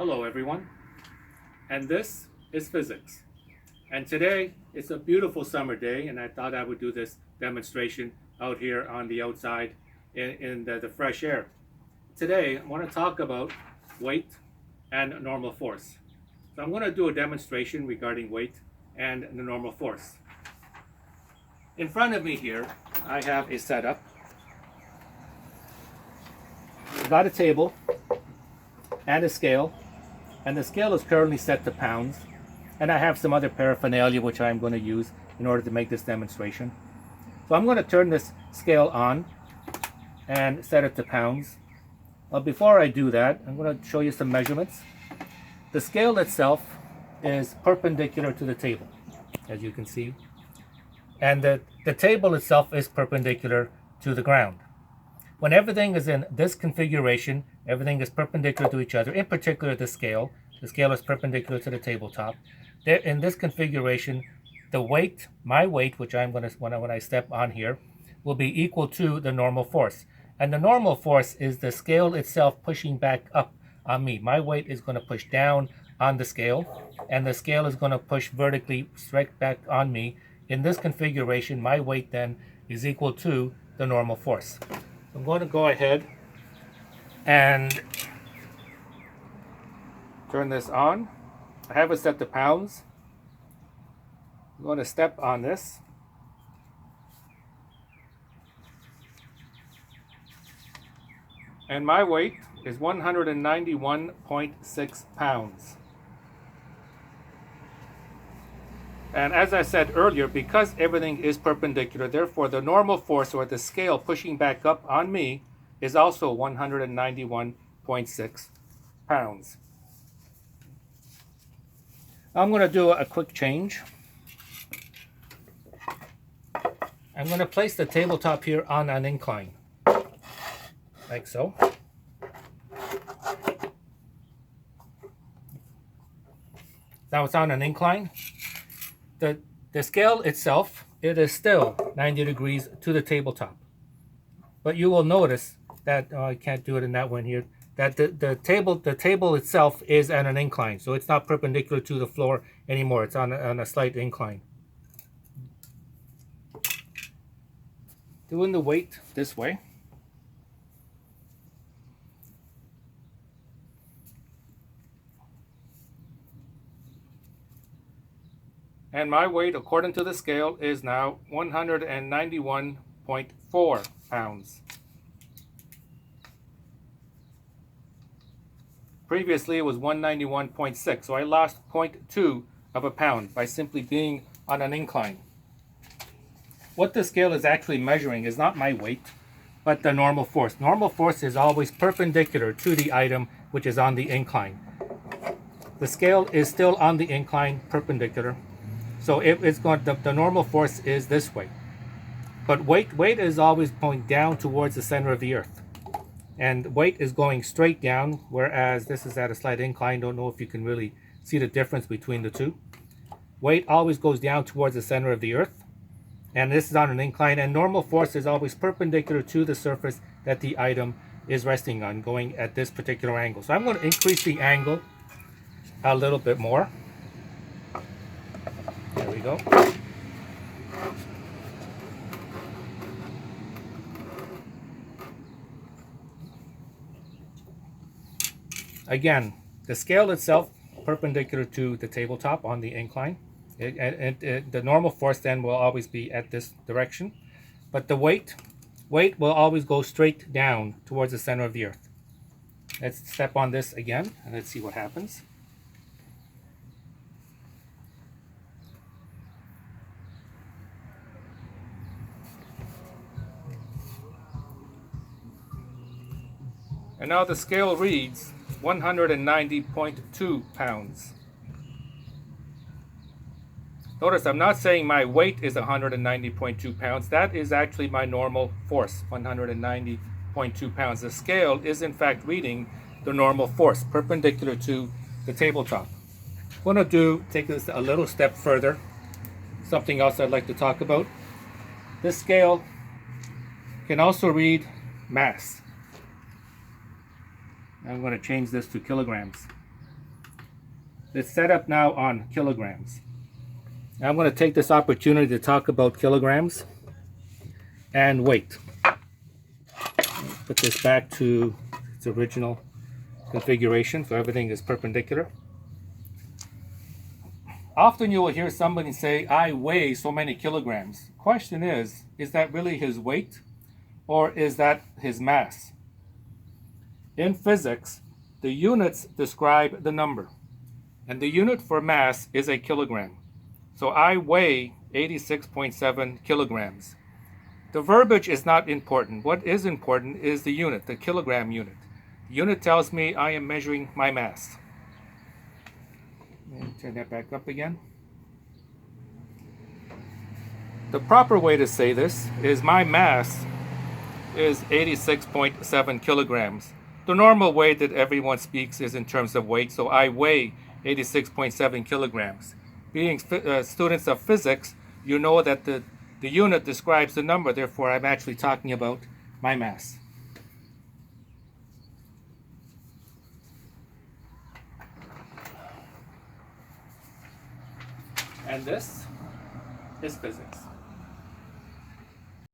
Hello everyone, and this is physics. And today it's a beautiful summer day, and I thought I would do this demonstration out here on the outside in the fresh air. Today I want to talk about weight and normal force. So I'm going to do a demonstration regarding weight and the normal force. In front of me here I have a setup. I've got a table and a scale, and the scale is currently set to pounds, and I have some other paraphernalia which I'm going to use in order to make this demonstration. So I'm going to turn this scale on and set it to pounds. But before I do that, I'm going to show you some measurements. The scale itself is perpendicular to the table, as you can see, and the table itself is perpendicular to the ground. When everything is in this configuration, everything is perpendicular to each other, in particular the scale. The scale is perpendicular to the tabletop. There, in this configuration, the weight, my weight, which I'm going to, when I step on here, will be equal to the normal force. And the normal force is the scale itself pushing back up on me. My weight is going to push down on the scale, and the scale is going to push vertically straight back on me. In this configuration, my weight then is equal to the normal force. I'm going to go ahead and turn this on. I have it set to pounds. I'm going to step on this. And my weight is 191.6 pounds. And as I said earlier, because everything is perpendicular, therefore the normal force, or the scale pushing back up on me, is also 191.6 pounds. I'm going to do a quick change. I'm going to place the tabletop here on an incline, like so. Now it's on an incline. The scale itself, it is still 90 degrees to the tabletop. But you will notice that, I can't do it in that one here, that the table itself is at an incline. So it's not perpendicular to the floor anymore. It's on a slight incline. Doing the weight this way. And my weight, according to the scale, is now 191.4 pounds. Previously, it was 191.6, so I lost 0.2 of a pound by simply being on an incline. What the scale is actually measuring is not my weight, but the normal force. Normal force is always perpendicular to the item which is on the incline. The scale is still on the incline, perpendicular. So it's going, the normal force is this way. But weight is always going down towards the center of the earth. And weight is going straight down, whereas this is at a slight incline. Don't know if you can really see the difference between the two. Weight always goes down towards the center of the earth. And this is on an incline. And normal force is always perpendicular to the surface that the item is resting on, going at this particular angle. So I'm going to increase the angle a little bit more. There we go. Again, the scale itself perpendicular to the tabletop on the incline. The normal force then will always be at this direction, but the weight will always go straight down towards the center of the earth. Let's step on this again and let's see what happens. And now the scale reads 190.2 pounds. Notice I'm not saying my weight is 190.2 pounds. That is actually my normal force, 190.2 pounds. The scale is in fact reading the normal force, perpendicular to the tabletop. I'm going to take this a little step further. Something else I'd like to talk about. This scale can also read mass. I'm going to change this to kilograms. It's set up now on kilograms. I'm going to take this opportunity to talk about kilograms and weight. Put this back to its original configuration so everything is perpendicular. Often you will hear somebody say, I weigh so many kilograms. Question is that really his weight or is that his mass? In physics, the units describe the number, and the unit for mass is a kilogram. So I weigh 86.7 kilograms. The verbiage is not important. What is important is the unit, the kilogram unit. The unit tells me I am measuring my mass. Let me turn that back up again. The proper way to say this is my mass is 86.7 kilograms. The normal way that everyone speaks is in terms of weight, so I weigh 86.7 kilograms. Being students of physics, you know that the unit describes the number, therefore I'm actually talking about my mass. And this is physics.